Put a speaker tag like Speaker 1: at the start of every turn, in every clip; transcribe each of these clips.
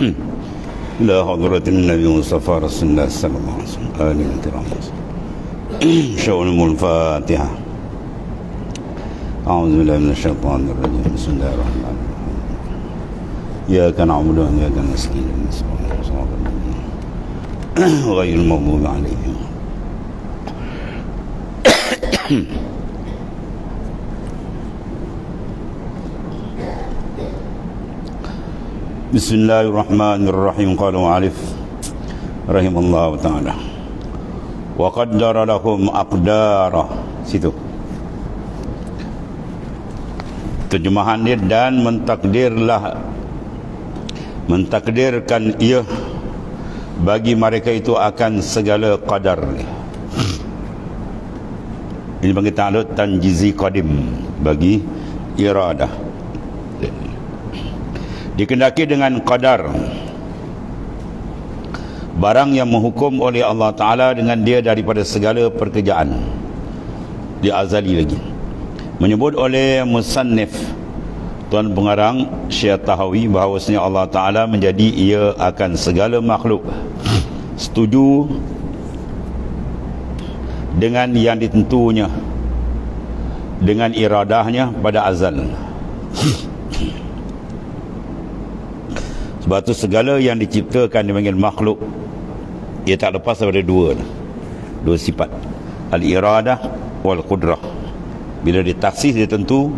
Speaker 1: إلى حضرة النبي المصطفى رسول الله صلى الله عليه وسلم آله الكرام. شؤون الفاتحة. أعوذ بالله من الشيطان الرجيم. بسم الله الرحمن الرحيم. إياك نعبد وإياك نستعين غير المغضوب عليهم. بسم الله الرحمن الرحيم. قال معرف رحمه الله تعالى وقدر لهم أقدارا. Situ terjemahan dia, dan mentakdirkan ia bagi mereka itu akan segala qadar. Ini bagi ta'alud tanjizi qadim, bagi iradah, dikendaki dengan qadar, barang yang menghukum oleh Allah Ta'ala dengan dia daripada segala pekerjaan. Dia azali lagi. Menyebut oleh musannif, tuan pengarang Syekh Tahawi, bahawasanya Allah Ta'ala menjadi ia akan segala makhluk setuju dengan yang ditentunya dengan iradahnya pada azal. Sebab itu segala yang diciptakan dipanggil makhluk, ia tak lepas daripada dua sifat, al-iradah wal qudrah. Bila ditaksis, dia tentu,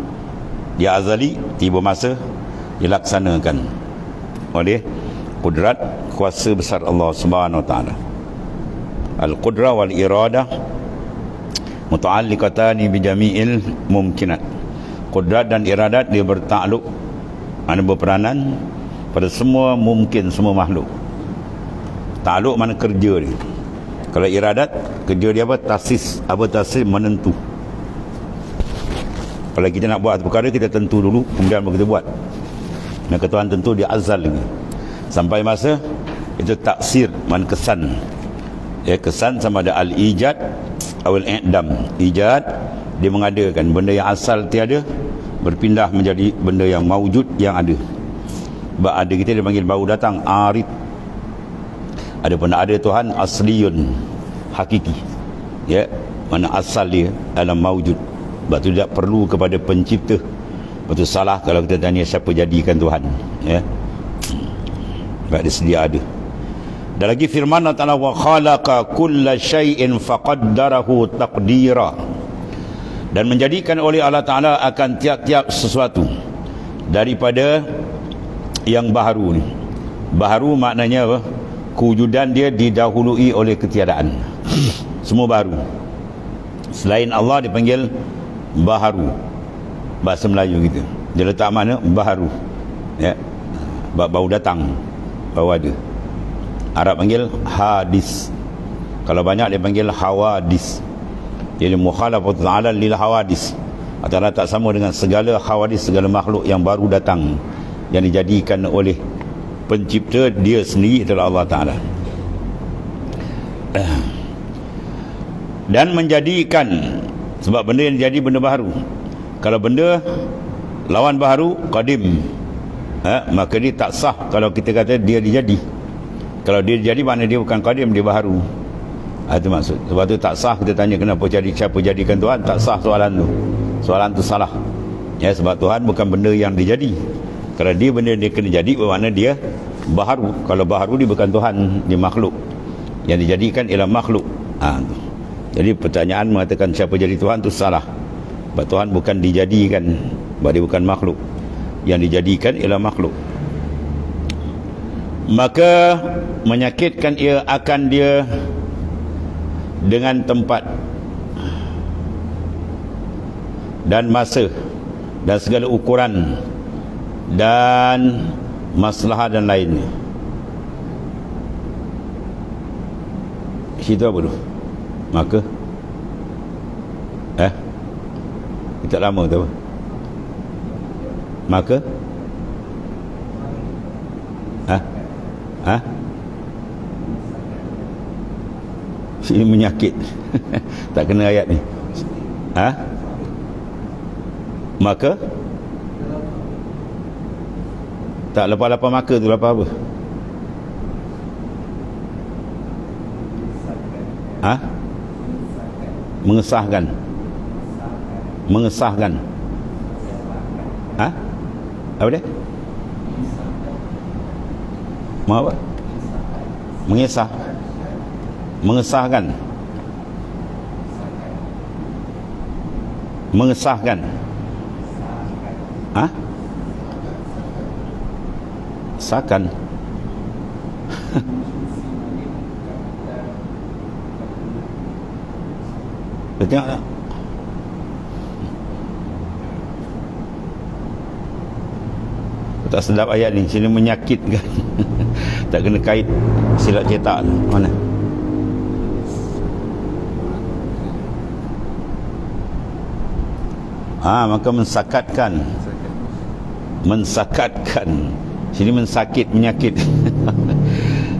Speaker 1: dia azali, tiba masa dilaksanakan oleh kudrat, kuasa besar Allah Subhanahu Wa Taala. Al-qudrah wal iradah muta'alliqatani bi jami'il mumkinat. Kudrat dan iradat dia bertakluk, mana berperanan pada semua mungkin, semua makhluk. Takluk mana kerja dia. Kalau iradat, kerja dia apa? Tasis. Apa tasis? Menentu. Kalau kita nak buat perkara, kita tentu dulu, kemudian baru kita buat. Maka Tuhan tentu dia azal lagi. Sampai masa itu taksir, mana kesan. Ya, kesan sama ada al-ijad atau al-i'dam. Ijad, dia mengadakan benda yang asal tiada, berpindah menjadi benda yang mawujud, yang ada. Sebab ada kita dia panggil baru datang, arid. Ada pun ada Tuhan asliyun, hakiki. Ya, mana asal dia dalam mawujud. Sebab tu tidak perlu kepada pencipta. Sebab tu salah kalau kita tanya siapa jadikan Tuhan. Ya, sebab dia sedia ada. Dan lagi firman Allah Ta'ala, wa khalaqa kulla syai'in faqaddarahu taqdira. Dan menjadikan oleh Allah Ta'ala akan tiap-tiap sesuatu daripada yang baharu ni. Baharu maknanya apa? Kewujudan dia didahului oleh ketiadaan. Semua baru. Selain Allah dipanggil baharu. Bahasa Melayu kita, dia letak mana? Baharu. Ya, baru datang, baru ada. Arab panggil hadis. Kalau banyak dia panggil hawadis. Jadi mukhalafatul ta'ala lil hawadis. Allah tak sama dengan segala hawadis, segala makhluk yang baru datang, yang dijadikan oleh pencipta dia sendiri, itulah Allah Ta'ala. Dan menjadikan, sebab benda yang jadi benda baru. Kalau benda lawan baru, qadim, maka dia tak sah kalau kita kata dia dijadi. Kalau dia jadi, maknanya dia bukan qadim, dia baharu. Itu maksud. Sebab tu tak sah kita tanya kenapa siapa jadikan Tuhan. Tak sah soalan tu. Soalan tu salah. Ya, sebab Tuhan bukan benda yang dijadi. Kalau dia benda dia kena jadi, bermakna dia baharu. Kalau baharu, dia bukan Tuhan, dia makhluk. Yang dijadikan ialah makhluk. Jadi pertanyaan mengatakan siapa jadi Tuhan tu salah. Sebab Tuhan bukan dijadikan, sebab dia bukan makhluk. Yang dijadikan ialah makhluk. Maka menyakitkan ia akan dia dengan tempat dan masa dan segala ukuran dan masalah dan lainnya. Situ apa tu? Maka kita lama tu apa? Maka ini menyakit. Tak kena ayat ni. Maka tak lepas maka tu lepas apa? Ha? Mengesahkan. Mengesahkan. Ha? Apa dia? Apa? Mengesah. Mengesahkan. Mengesahkan. Ha? Sahkan. Tengok tak? Tak sedap ayat ni, sini menyakitkan. Tak kena kait silap cetak tu. Mana? Maka mensakatkan. Mensakatkan. Sini mensakit, menyakit.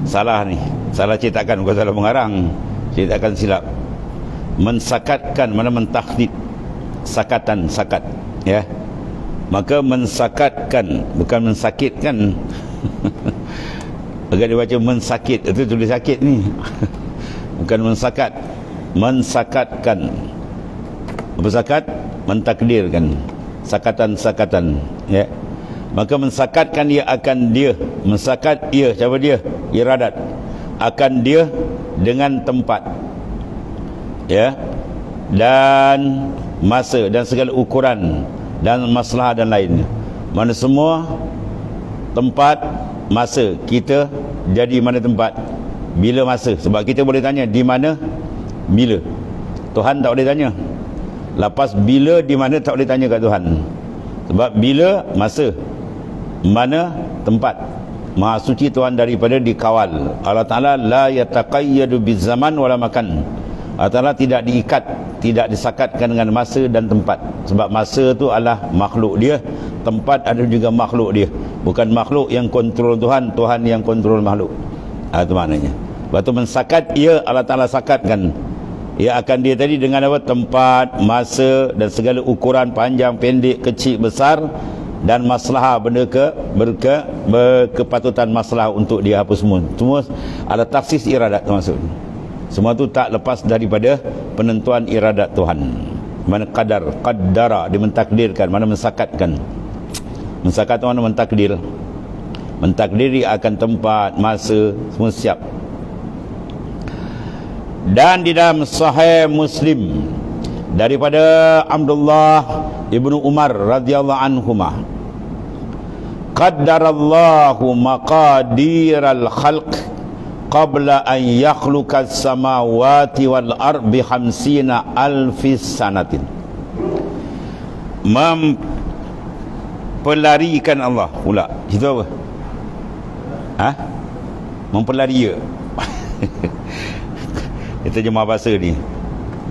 Speaker 1: Salah ni. Salah cetakan, bukan salah mengarang. Cetakan silap. Mensakatkan, mana mentakhdid. Sakatan, sakat. Ya. Maka mensakatkan, bukan mensakitkan. Agak dia baca mensakit, itu tulis sakit ni. Bukan mensakat. Mensakatkan. Apa sakat? Mentakdirkan. Sakatan-sakatan. Ya. Maka mensakatkan dia akan dia. Mensakat ia, siapa dia? Iradat. Akan dia dengan tempat. Ya. Dan masa dan segala ukuran dan masalah dan lain. Mana semua tempat, masa kita jadi mana tempat, bila masa. Sebab kita boleh tanya di mana, bila. Tuhan tak boleh tanya. Lepas bila, di mana tak boleh tanya kat Tuhan. Sebab bila, masa. Mana, tempat. Maha suci Tuhan daripada dikawal. Allah Ta'ala la yataqayyadu bizaman wala makan. Allah Ta'ala tidak diikat, tidak disakatkan dengan masa dan tempat. Sebab masa tu adalah makhluk dia, tempat ada juga makhluk dia. Bukan makhluk yang kontrol Tuhan, Tuhan yang kontrol makhluk. Itu maknanya. Lepas tu mensakat ia, Allah Ta'ala sakatkan. Ia akan dia tadi dengan apa? Tempat, masa dan segala ukuran, panjang, pendek, kecil, besar, dan masalah benda berkepatutan masalah untuk dia apa semua. Semua ada taksis iradat termasuk. Semua tu tak lepas daripada penentuan iradat Tuhan. Mana qadar, qaddara, dia mentakdirkan, mana mensakatkan. Mensakat mana mentakdir. Mentakdiri akan tempat, masa, semua siap. Dan di dalam Sahih Muslim daripada Abdullah ibnu Umar radhiyallahu anhuma, qaddarallahu maqadiral khalq qabla an yakhluqa as-samawati wal ardi 50,000 sanatin. Mempelarikan Allah pula. Itu apa? Mempelari. Itu terjemah bahasa ni.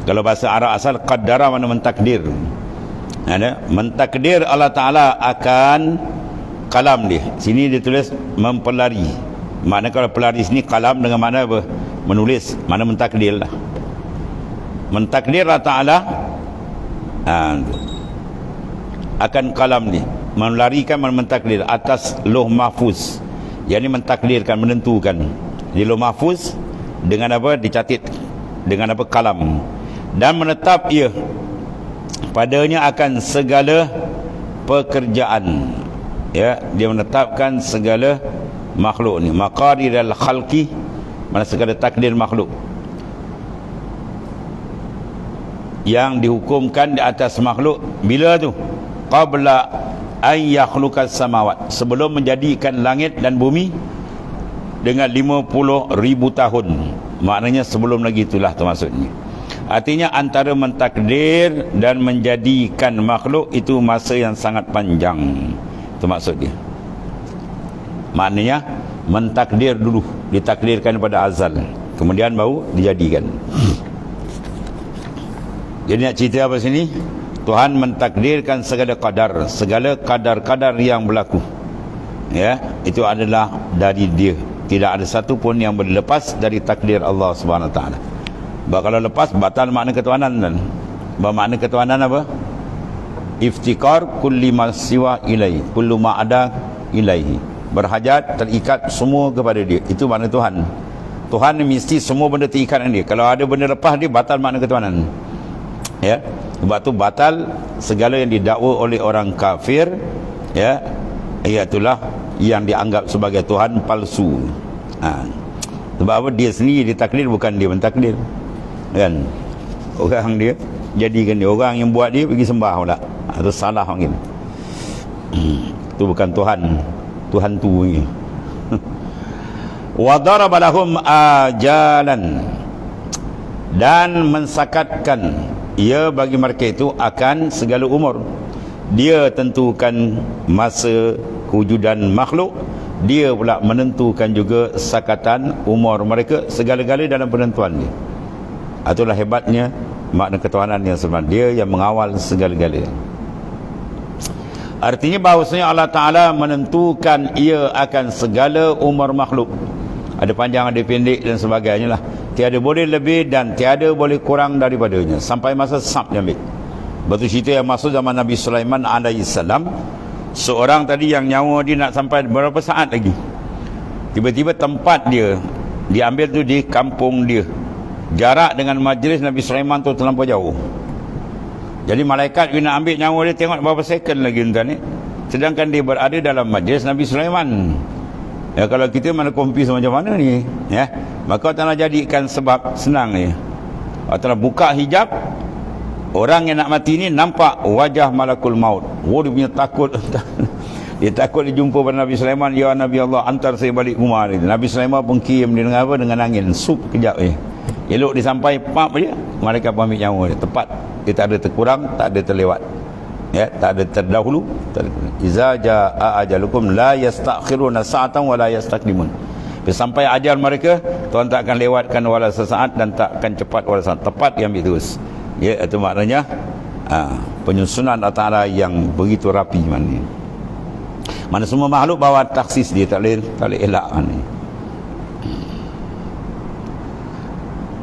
Speaker 1: Kalau bahasa Arab asal qaddara mana mentakdir. Ada mentakdir Allah Ta'ala akan kalam dia. Sini dia tulis mempelari. Makna kalau pelari sini kalam dengan mana apa? Menulis. Mana mentakdir lah. Mentakdir Allah Ta'ala akan kalam ni. Melarikan mana mentakdir atas Lauh Mahfuz. Yang ini mentakdirkan, menentukan. Di Lauh Mahfuz dengan apa? Dicatat dengan apa? Kalam. Dan menetap ia padanya akan segala pekerjaan. Ya, dia menetapkan segala makhluk ni. Maqadirul khalqi, mana segala takdir makhluk yang dihukumkan di atas makhluk. Bila tu? Qabla an yakhluqas samawat, sebelum menjadikan langit dan bumi dengan 50,000 tahun. Maknanya sebelum lagi itulah termasuknya. Artinya antara mentakdir dan menjadikan makhluk itu masa yang sangat panjang. Itu maksud dia. Maknanya mentakdir dulu, ditakdirkan pada azal, kemudian baru dijadikan. Jadi nak cerita apa sini? Tuhan mentakdirkan segala qadar, segala kadar-kadar yang berlaku. Ya, itu adalah dari dia. Tidak ada satu pun yang berlepas dari takdir Allah Subhanahu Wa Taala. Kalau lepas, batal makna ketuhanan kan. Bermakna ketuhanan apa? Iftikar kulli ma siwa ilaihi, kullu ma ada ilaihi. Berhajat, terikat semua kepada dia. Itu makna Tuhan. Tuhan ni mesti semua benda terikat dengan dia. Kalau ada benda lepas dia, batal makna ketuhanan. Ya, sebab tu batal segala yang didakwa oleh orang kafir, ya, iaitulah yang dianggap sebagai Tuhan palsu. Sebab apa? Dia sendiri ditakdir, bukan dia mentakdir, kan? Orang dia jadikan dia, orang yang buat dia pergi sembah pula. Itu salah mungkin. Itu bukan Tuhan. Tuhan tu ni. Wa daraba lahum ajalan, dan mensakatkan ia bagi mereka itu akan segala umur. Dia tentukan masa kewujudan makhluk, dia pula menentukan juga sakatan umur mereka, segala-gala dalam penentuan dia. Itulah hebatnya makna ketuhanan yang sebenar, dia yang mengawal segala-gala. Artinya bahawasanya Allah Ta'ala menentukan ia akan segala umur makhluk. Ada panjang, ada pendek dan sebagainya lah. Tiada boleh lebih dan tiada boleh kurang daripadanya, sampai masa sab dia ambil. Batu cerita yang masuk zaman Nabi Sulaiman alaihissalam, seorang tadi yang nyawa dia nak sampai berapa saat lagi, tiba-tiba tempat dia diambil tu di kampung dia, jarak dengan majlis Nabi Sulaiman tu terlampau jauh. Jadi malaikat bila nak ambil nyawa dia, tengok berapa second lagi tuan ni, sedangkan dia berada dalam majlis Nabi Sulaiman. Ya, kalau kita mana kompis macam mana ni, ya, maka Allah jadikan sebab senang ni. Allah buka hijab, orang yang nak mati ni nampak wajah malakul maut. Oh, dia punya takut. Dia takut dia jumpa pada Nabi Sulaiman. Ya Nabi Allah, antar saya balik rumah ni. Nabi Sulaiman pun kiam dia dengan apa? Dengan angin. Sup kejap ni. Elok dia sampai, pap je, mereka ambil nyawa dia. Tepat. Dia tak ada terkurang, tak ada terlewat. Ya, tak ada terdahulu. Iza jaa ajalukum la yastakhiruna sa'atan wa la yastaqdimun. Sampai ajal mereka, Tuhan tak akan lewatkan wala sesaat dan tak akan cepat wala sesaat. Tepat dia ambil terus. Ya, itu maknanya penyusunan Allah Ta'ala yang begitu rapi mana semua makhluk bawa taksis dia, tak boleh elak ni.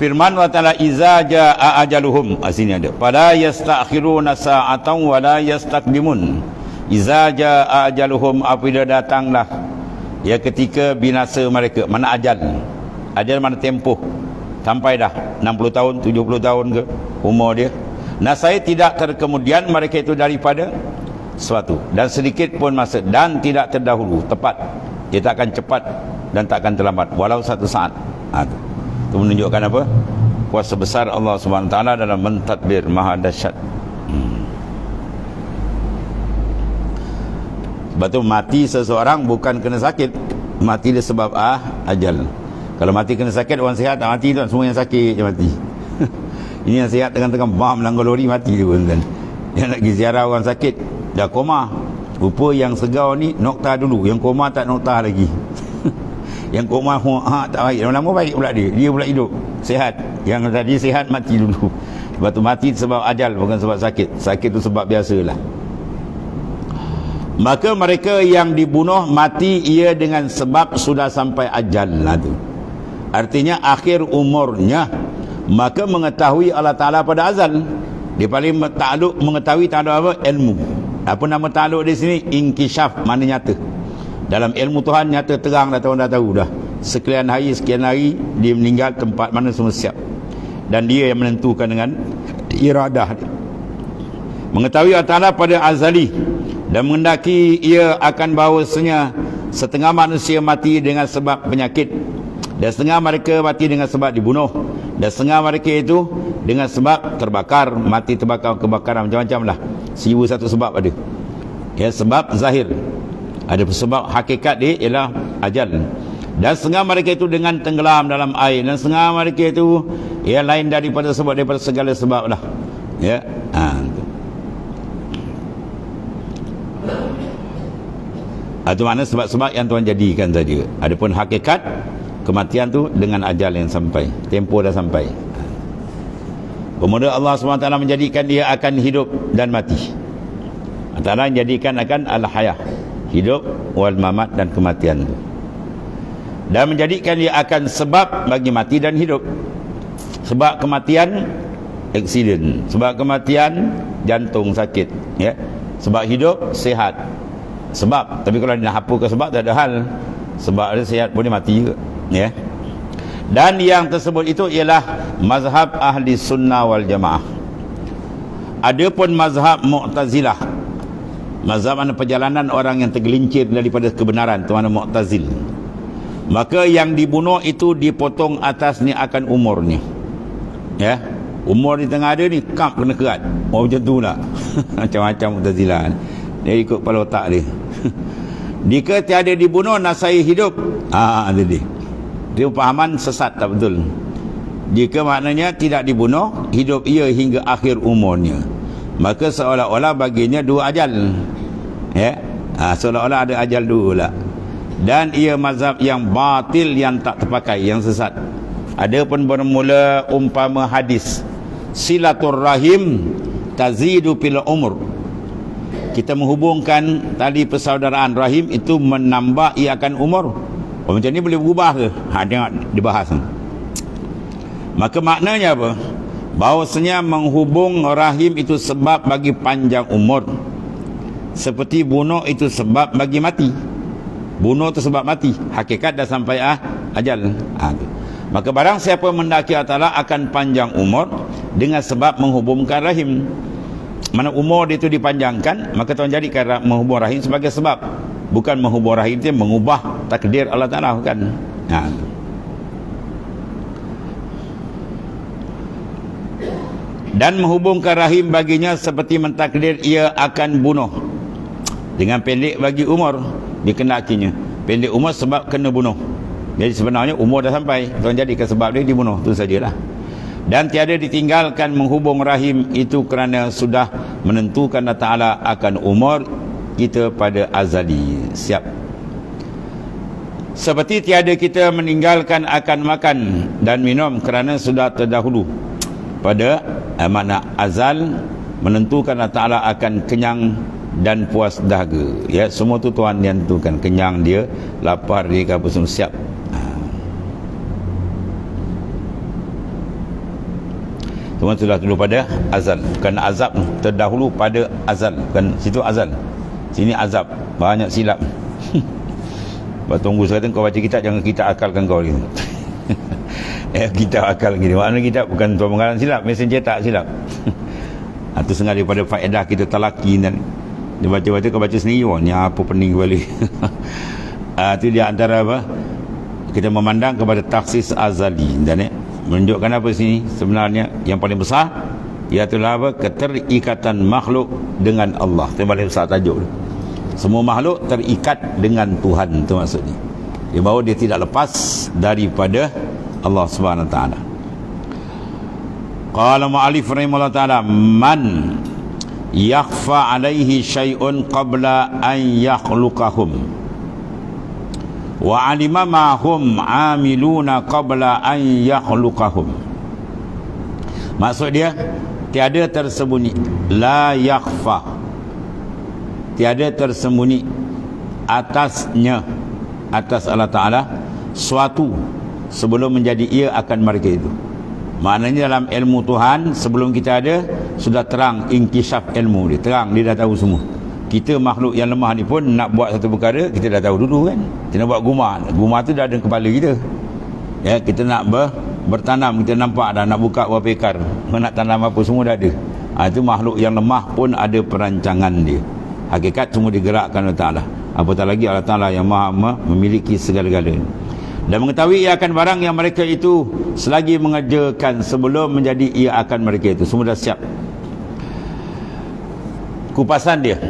Speaker 1: Firman Allah Ta'ala, iza jaa ajaluhum, sini ada, fala yastakhiruna sa'atan wa la yastaqdimun. Iza jaa ajaluhum, apabila datanglah ya ketika binasa mereka. Mana ajal? Ajal mana tempoh, sampai dah 60 tahun, 70 tahun ke umur dia. Nasai tidak terkemudian mereka itu daripada sesuatu, dan sedikit pun masa, dan tidak terdahulu, tepat. Dia tak akan cepat dan tak akan terlambat, walau satu saat. Itu menunjukkan apa? Kuasa besar Allah SWT dalam mentadbir, maha dahsyat. Sebab tu mati seseorang bukan kena sakit, mati dia sebab ajal. Kalau mati kena sakit, orang sihat tak mati tuan, semua yang sakit je mati. Ini yang sihat tengah-tengah bam langgar lori mati tu kan. Yang nak pergi ziarah orang sakit dah koma, rupa yang segar ni nokta dulu, yang koma tak nokta lagi. Yang koma tak baik, lama-lama baik pula dia pula hidup sihat. Yang tadi sihat mati dulu. Sebab tu mati sebab ajal, bukan sebab sakit. Sakit tu sebab biasalah. Maka mereka yang dibunuh mati ia dengan sebab sudah sampai ajal lah tu. Artinya akhir umurnya. Maka mengetahui Allah Ta'ala pada azal, dia paling takluk mengetahui tak ada apa? Ilmu. Apa nama takluk di sini? Inkishaf, mana nyata. Dalam ilmu Tuhan nyata terang, dah tahu dah. Sekian hari dia meninggal, tempat mana semua siap. Dan dia yang menentukan dengan iradah dia. Mengetahui Allah Ta'ala pada azali, dan mengendaki ia akan bahawasanya setengah manusia mati dengan sebab penyakit, dan setengah mereka mati dengan sebab dibunuh, dan setengah mereka itu dengan sebab terbakar, mati terbakar, kebakaran, macam-macam lah. 1001 sebab ada. Ya, sebab zahir. Ada sebab hakikat dia ialah ajal. Dan setengah mereka itu dengan tenggelam dalam air, dan setengah mereka itu ia lain daripada segala sebab lah. Ya. Itu makna sebab-sebab yang Tuhan jadikan saja. Adapun hakikat kematian tu dengan ajal yang sampai, tempoh dah sampai. Kemudian Allah SWT menjadikan dia akan hidup dan mati. Antara menjadikan akan al-hayah, hidup, wal mamat, dan kematian tu. Dan menjadikan dia akan sebab bagi mati dan hidup. Sebab kematian aksiden, sebab kematian jantung sakit, ya. Sebab hidup sihat. Sebab, tapi kalau dia nak hapuskan sebab tak ada hal. Sebab dia sihat boleh mati juga, ya. Dan yang tersebut itu ialah mazhab ahli sunnah wal jamaah. Adapun mazhab Mu'tazilah, mazhab mana perjalanan orang yang tergelincir daripada kebenaran, tu mana Mu'tazil, maka yang dibunuh itu dipotong atas ni akan umurnya. Ya, umur di tengah ada ni kap kena kerat. Oh macam tu lah. Macam-macam Mu'tazilah. Dia ikut kepala otak dia. Jika tiada dibunuh nasai hidup. Jadi dia pahaman sesat, tak betul. Jika maknanya tidak dibunuh, hidup ia hingga akhir umurnya, maka seolah-olah baginya dua ajal. Ya, seolah-olah ada ajal dua lah. Dan ia mazhab yang batil, yang tak terpakai, yang sesat. Ada pun bermula umpama hadis silaturrahim tazidu fil umur. Kita menghubungkan tali persaudaraan rahim itu menambah ia akan umur. Oh, macam ni boleh berubah ke? Tengok dibahas. Maka maknanya apa? Bahawasanya menghubung rahim itu sebab bagi panjang umur, seperti bunuh itu sebab bagi mati. Bunuh itu sebab mati, hakikat dah sampai ajal. Maka barang siapa mendaki Allah Ta'ala akan panjang umur dengan sebab menghubungkan rahim. Mana umur dia itu dipanjangkan, maka Tuhan jadikan menghubung rahim sebagai sebab. Bukan menghubung rahim itu mengubah takdir Allah Ta'ala, bukan. Dan menghubungkan rahim baginya seperti mentakdir ia akan bunuh. Dengan pendek bagi umur dikenakinya. Pendek umur sebab kena bunuh. Jadi sebenarnya umur dah sampai, Tuhan jadikan sebab dia dibunuh, itu sajalah. Dan tiada ditinggalkan menghubung rahim itu kerana sudah menentukan Allah Ta'ala akan umur kita pada azali. Siap. Seperti tiada kita meninggalkan akan makan dan minum kerana sudah terdahulu pada makna azal menentukan Allah Ta'ala akan kenyang dan puas dahaga. Ya, semua tu Tuhan yang tentukan. Kenyang dia, lapar dia, apa semua siap. Semua sudah dulu pada azal. Bukan azab, terdahulu pada azal. Bukan situ azal, sini azab. Banyak silap. Tunggu sekarang kau baca kitab, jangan kita akalkan kau gitu. Kitab akal gini. Maknanya kitab bukan tuan pengarang silap, mesin cetak silap. Itu sengaja daripada faedah kita talaki dan dia baca-baca, kau baca sendiri. Wah, ni apa pening balik. Itu dia antara apa, kita memandang kepada taksis azali. Dan menunjukkan apa sini sebenarnya yang paling besar, iaitu apa, keterikatan makhluk dengan Allah. Itu yang paling besar tajuk. Semua makhluk terikat dengan Tuhan, itu maksudnya. Dia bahawa dia tidak lepas daripada Allah Subhanahu Wa Taala. Qala mu'alif rahimahullah ta'ala, man yakhfa alaihi syai'un qabla an yakhluqahum wa alima ma hum amiluna qabla an yakhluqahum. Maksud dia, tiada tersembunyi, la yakhfa, tiada tersembunyi atasnya, atas Allah Ta'ala suatu sebelum menjadi ia akan mereka itu. Maknanya dalam ilmu Tuhan sebelum kita ada sudah terang inkishaf ilmu dia, terang, dia dah tahu semua. Kita makhluk yang lemah ni pun nak buat satu perkara kita dah tahu dulu kan. Kita nak buat gumah tu dah ada kepala kita. Ya, kita nak bertanam, kita nampak dah nak buka berapa ekar, nak tanam apa semua dah ada. Itu makhluk yang lemah pun ada perancangan dia. Hakikat semua digerakkan oleh Allah Ta'ala. Apatah lagi Allah Ta'ala yang maha memiliki segala-galanya dan mengetahui ia akan barang yang mereka itu selagi mengerjakan sebelum menjadi ia akan mereka itu. Semua dah siap. Kupasan dia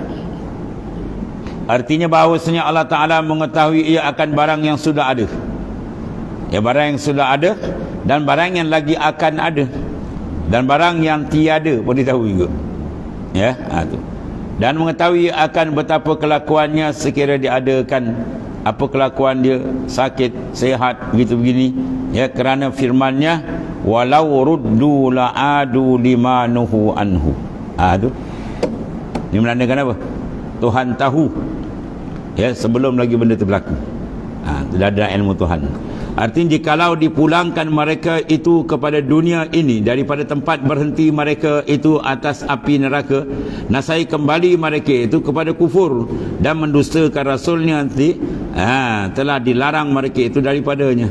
Speaker 1: artinya bahawasanya Allah Ta'ala mengetahui ia akan barang yang sudah ada. Ya, barang yang sudah ada dan barang yang lagi akan ada dan barang yang tiada pun dia tahu juga. Ya, tu. Dan mengetahui akan betapa kelakuannya sekira diadakan apa kelakuan dia, sakit, sehat, begitu begini. Ya, kerana firman-Nya walau ruddu la'adu limanuhu anhu. Tu. Ini menandakan apa? Tuhan tahu. Ya, sebelum lagi benda itu berlaku. Sudah ada ilmu Tuhan. Artinya jikalau dipulangkan mereka itu kepada dunia ini daripada tempat berhenti mereka itu atas api neraka, nasai kembali mereka itu kepada kufur dan mendustakan Rasulnya nanti, telah dilarang mereka itu daripadanya.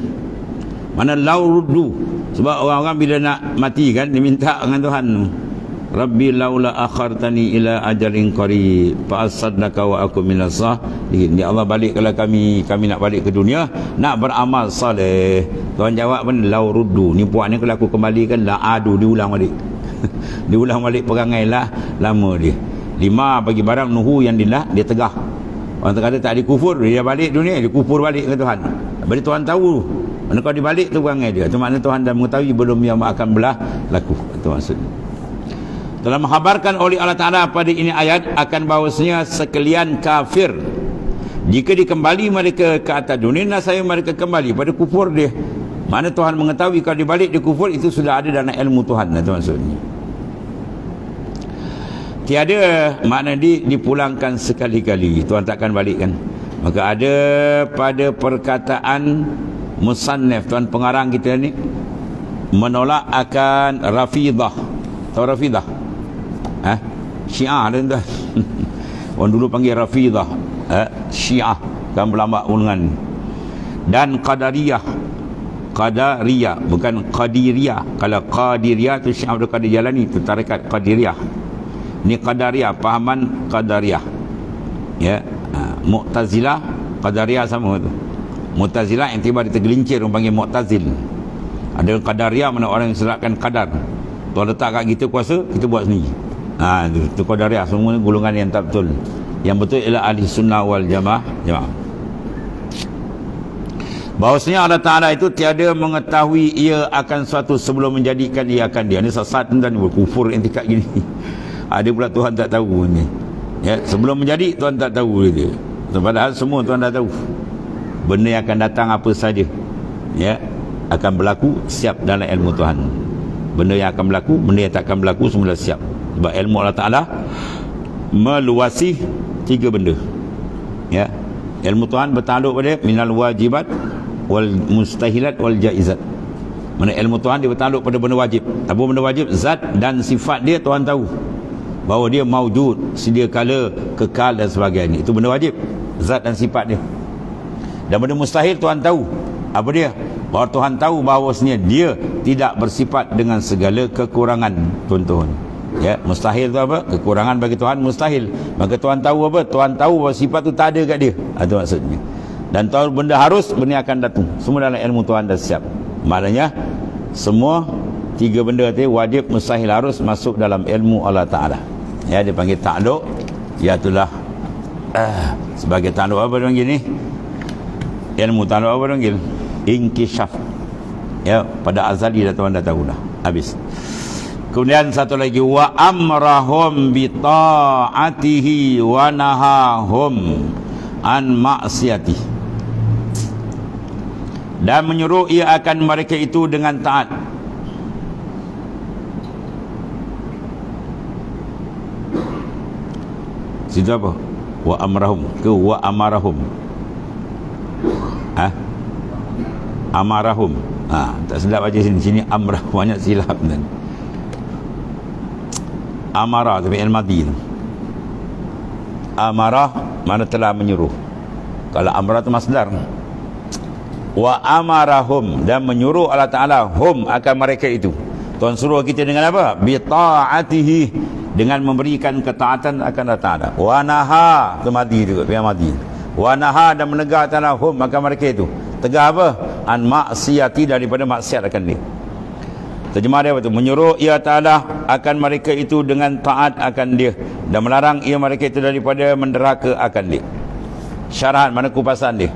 Speaker 1: Mana lau ruddu. Sebab orang-orang bila nak mati kan, dia minta dengan Tuhan, Rabbi laula akhartani ila ajalin qarib fa asaddaka wa aku minas salihin. Ya Allah, baliklah kami nak balik ke dunia, nak beramal soleh. Tuhan jawab pun lau ruddu. Ni puak ni kalau aku kembalikan la adu, diulang balik. Diulang balik perangai lah lama dia. 5 bagi barang nuhu yang dia tegah. Orang kata tak dikufur, dia balik dunia, dia kufur balik ke Tuhan. Berarti Tuhan tahu mana kau dibalik tu perangai dia. Itu makna Tuhan dah mengetahui belum yang akan berlaku. Itu maksudnya. Telah menghabarkan oleh Allah Ta'ala pada ini ayat akan bahawasanya sekalian kafir, jika dikembali mereka ke atas dunia, nasaya mereka kembali pada kufur dia. Mana Tuhan mengetahui kalau dibalik di kufur, itu sudah ada dalam ilmu Tuhan. Itu maksudnya. Tiada makna dipulangkan sekali-kali, Tuhan takkan balikkan. Maka ada pada perkataan musannif, tuan pengarang kita ni, menolak akan Rafidah. Tahu Rafidah? Syiah ada tuan. Orang dulu panggil Rafidah, Syiah kan berlambak golongan. Dan Qadariyah. Qadariyah bukan Qadiriyah. Kalau Qadiriyah tu Syekh Abdul Qadir Jalani, tu tarekat Qadiriyah. Ni Qadariyah, pahaman Qadariyah. Ya, Mu'tazilah, Qadariyah sama tu. Mu'tazilah yang tiba tergelincir, orang panggil Mu'tazil. Ada Qadariyah, mana orang yang serahkan qadar. Tuan letak kat kita kuasa, kita buat sendiri. Itu Qadariyah, semua golongan yang tak betul. Yang betul ialah ahli sunnah wal jamaah. Bahawasanya Allah Ta'ala itu tiada mengetahui ia akan suatu sebelum menjadikan ia akan dia. Ini sesat dan berkufur intikad gini. Ada pula Tuhan tak tahu ni. Ya, sebelum menjadi Tuhan tak tahu dia. Padahal semua Tuhan dah tahu. Benda yang akan datang apa saja, ya, akan berlaku siap dalam ilmu Tuhan. Benda yang akan berlaku, benda yang tak akan berlaku, semua dah siap. Sebab ilmu Allah Ta'ala meluasi 3 benda. Ya, ilmu Tuhan bertakluk pada minal wajibat wal mustahilat wal jaizat. Mana ilmu Tuhan dia bertakluk pada benda wajib. Apa benda wajib? Zat dan sifat dia Tuhan tahu, bahawa dia maujud, sedia kala, kekal dan sebagainya. Itu benda wajib, zat dan sifat dia. Dan benda mustahil Tuhan tahu. Apa dia? Bahawa Tuhan tahu bahawasanya dia tidak bersifat dengan segala kekurangan. Tuan-tuan, ya, mustahil tu apa? Kekurangan bagi Tuhan mustahil. Maka Tuhan tahu apa? Tuhan tahu bahawa sifat tu tak ada kat dia. Itu maksudnya. Dan tahu benda harus, benda akan datang. Semua dalam ilmu Tuhan dah siap. Maknanya semua 3 benda tadi, wajib, mustahil, harus, masuk dalam ilmu Allah Ta'ala. Ya, dia panggil takluk. Ya, itulah sebagai takluk apa dia panggil ni? Ilmu takluk apa dia panggil? Inkishaf. Ya, pada azali dah Tuhan dah tahu dah. Habis. Kemudian satu lagi, wa amrahum bi ta'atihi wa nahahum an maksiati. Dan menyuruh ia akan mereka itu dengan taat. Situ apa? Wa amrahum ke wa amarahum? Amarahum. Tak silap baca sini. Sini amrah, banyak silap kan. Amarah tapi al-madi. Amarah mana telah menyuruh. Kalau amrah itu masdar. Wa amarahum, dan menyuruh Allah Ta'ala hum akan mereka itu. Tuhan suruh kita dengan apa? Bi ta'atihi, dengan memberikan ketaatan akan Allah Ta'ala. Wa naha, itu madi juga, biar madi. Wa naha, dan menegak Ta'ala hum akan mereka itu. Tegak apa? An maksiati, daripada maksiat akan dia. Terjemah dia apa tu? Menyuruh ia Ta'ala akan mereka itu dengan taat akan dia, dan melarang ia mereka itu daripada menderhaka akan dia. Syarahan, mana kupasan dia?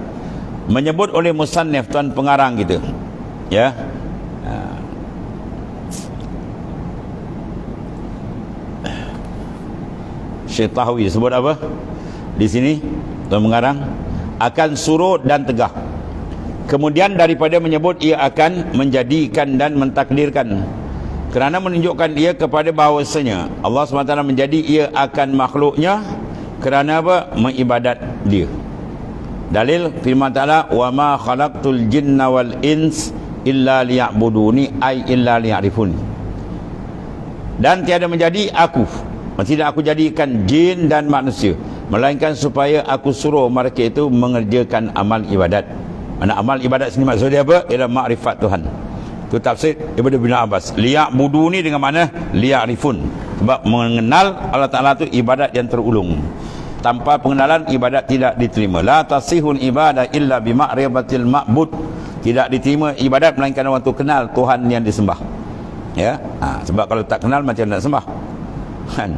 Speaker 1: Menyebut oleh musannif, tuan pengarang kita, ya, Syekh Tahawi sebut apa di sini? Tuan pengarang akan surut dan tegah. Kemudian daripada menyebut ia akan menjadikan dan mentakdirkan, kerana menunjukkan ia kepada bahawasanya Allah SWT menjadi ia akan makhluknya kerana apa? Mengibadat dia. Dalil firman Ta'ala, wa ma khalaqtul jinna wal ins illa liya'buduni, ay illa liya'rifuni. Dan tiada menjadi aku, tidak aku jadikan jin dan manusia, melainkan supaya aku suruh mereka itu mengerjakan amal ibadat. Mana amal ibadat sini maksud dia apa? Ialah makrifat Tuhan. Itu tafsir daripada Ibn Abbas. Liya'budu ni dengan mana? Liya'rifun. Sebab mengenal Allah Ta'ala tu ibadat yang terulung. Tanpa pengenalan ibadat tidak diterima. La tasihul ibadah illa bima'rifatil ma'bud. Tidak diterima ibadat melainkan orang tu kenal Tuhan yang disembah. Ya. Sebab kalau tak kenal macam nak sembah. Kan?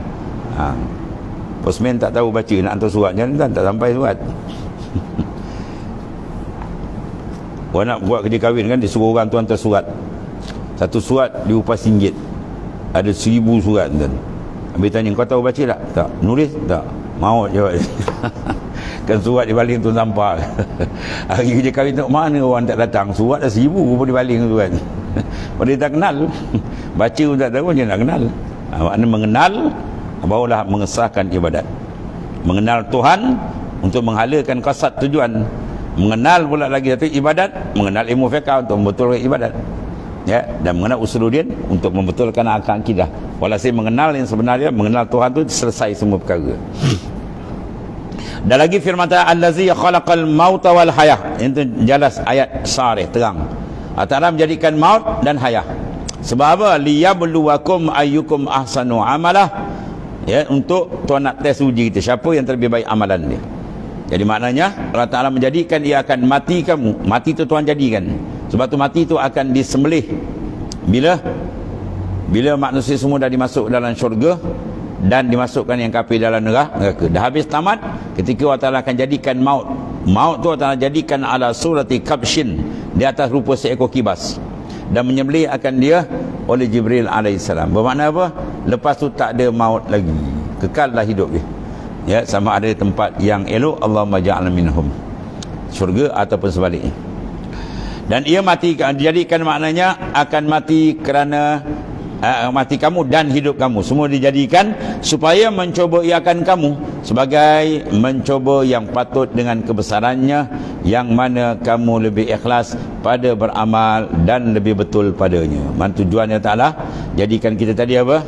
Speaker 1: Postman tak tahu baca nak hantar surat jangan tak sampai surat. Orang nak buat kerja kahwin kan, disuruh orang tu hantar surat. Satu surat diupah RM1. Ada 1000 surat kan. Habis tanya, kau tahu baca tak? Tak. Nulis? Tak. Maut jawab. Kan surat dibaling tu nampak. Hari kerja kahwin tu mana orang tak datang? Surat dah 1000 pun dibaling tu kan. Dia tak kenal. Baca pun tak tahu, dia nak kenal. Maknanya mengenal, barulah mengesahkan ibadat. Mengenal Tuhan untuk menghalakan qasad tujuan. Mengenal pula lagi satu ibadat, mengenal ilmu fiqh untuk membetulkan ibadat. Ya, dan mengenal usuluddin untuk membetulkan akal akidah. Walhasil mengenal yang sebenarnya, mengenal Tuhan tu selesai semua perkara. Dan lagi firman Ta'ala, allazi khalaqal mauta wal hayah. Itu jelas ayat sarih terang. Allah Ta'ala menjadikan maut dan hayah. Sebab apa? Liyabluwakum ayyukum ahsanu amalah. Ya, untuk Tuhan nak tes uji kita siapa yang terlebih baik amalan dia. Jadi maknanya Allah Ta'ala menjadikan ia akan mati kamu. Mati tu Tuhan jadikan. Sebab tu mati tu akan disembelih. Bila manusia semua dah dimasuk dalam syurga dan dimasukkan yang kafir dalam neraka. Dah habis tamat, ketika Allah Ta'ala akan jadikan maut. Maut tu Allah Ta'ala jadikan ala surati kabshin, di atas rupa seekor kibas. Dan menyembelih akan dia oleh Jibril alaihissalam. Bermakna apa? Lepas tu tak ada maut lagi. Kekallah hidup dia. Ya, sama ada tempat yang elok, Allahumma ja'alna minhum, syurga ataupun sebaliknya. Dan ia mati dijadikan maknanya akan mati kerana mati kamu dan hidup kamu semua dijadikan supaya mencoba iakan kamu sebagai mencoba yang patut dengan kebesarannya, yang mana kamu lebih ikhlas pada beramal dan lebih betul padanya. Tujuannya Ta'ala jadikan kita tadi apa?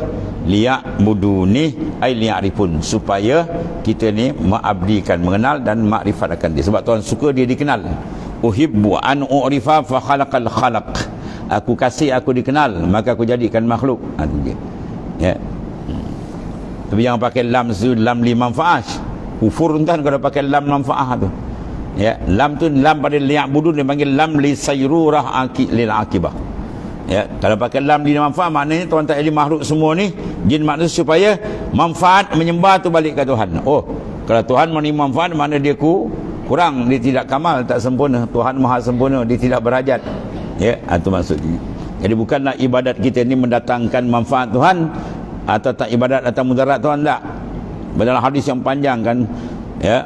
Speaker 1: Liya'buduni ay liya'rifun, supaya kita ni mengabdikan, mengenal dan makrifat akan dia. Sebab Tuhan suka dia dikenal. Uhibbu an u'rifa fa khalaqal khalaq. Aku kasih aku dikenal, maka aku jadikan makhluk. Ya. Tapi jangan pakai lam lam li manfaah. Kufur tuan kalau pakai lam manfaah tu. Ya, lam tu lam pada liya'budun dia panggil lam li sayrurah lil akibah. Ya, kalau pakai lam li manfaah maknanya Tuhan tak jadi makhluk semua ni jin manusia supaya manfaat menyembah tu balik ke Tuhan. Oh, kalau Tuhan menerima manfaat makna dia kurang, dia tidak kamal, tak sempurna. Tuhan maha sempurna, dia tidak berhajat. Ya, itu maksudnya. Jadi bukanlah ibadat kita ni mendatangkan manfaat Tuhan atau tak ibadat atau mudarat Tuhan, tak. Dalam hadis yang panjang kan, ya.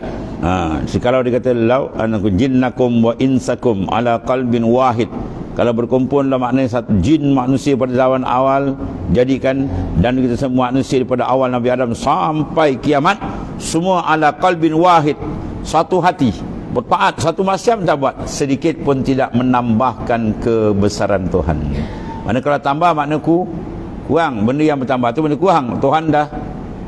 Speaker 1: Kalau dia kata lau anakum jinnakum wa insakum ala qalbin wahid. Kalau berkumpul lah maknanya satu jin manusia pada zaman awal jadikan, dan kita semua manusia daripada awal Nabi Adam sampai kiamat semua ala qalbin wahid, satu hati, bertaat satu maksiat tak buat, sedikit pun tidak menambahkan kebesaran Tuhan. Mana kalau tambah makna kurang, benda yang bertambah tu benda kurang. Tuhan dah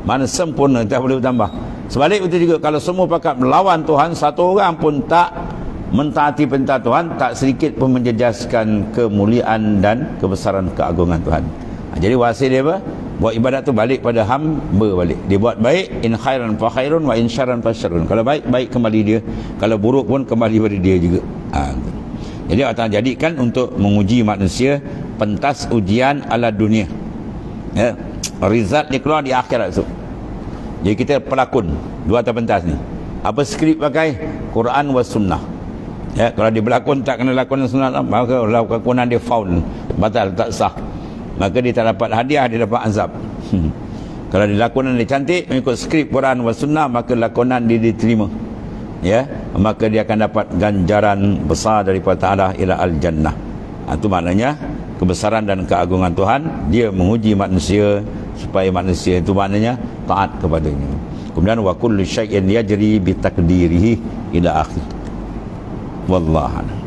Speaker 1: mana sempurna, tak boleh bertambah. Sebalik itu juga, kalau semua pakat melawan Tuhan, satu orang pun tak mentaati perintah Tuhan, tak sedikit pun menjejaskan kemuliaan dan kebesaran keagungan Tuhan. Jadi hasil dia apa? Buat ibadat tu balik pada hamba balik. Dia buat baik, in khairan fa khairun wa in syarran fa syarrun. Kalau baik, baik kembali dia. Kalau buruk pun kembali pada dia juga. Jadi Allah jadikan untuk menguji manusia, pentas ujian ala dunia. Ya, result dia keluar di akhirat tu. Jadi kita pelakon dua atas pentas ni. Apa skrip pakai? Quran wa sunnah. Ya, kalau dia berlakon tak kena lakonan sunnah, maka lakonan dia foul, batal, tak sah. Maka dia tak dapat hadiah, dia dapat azab. Kalau dia lakonan dia cantik mengikut skrip Quran wa sunnah, maka lakonan dia diterima. Ya, maka dia akan dapat ganjaran besar daripada Allah ila al-jannah. Itu maknanya kebesaran dan keagungan Tuhan, dia menguji manusia supaya manusia itu maknanya taat kepadanya. Kemudian wa kullu syai'in yajri bi taqdirihi ila akhir. Wallahu a'lam.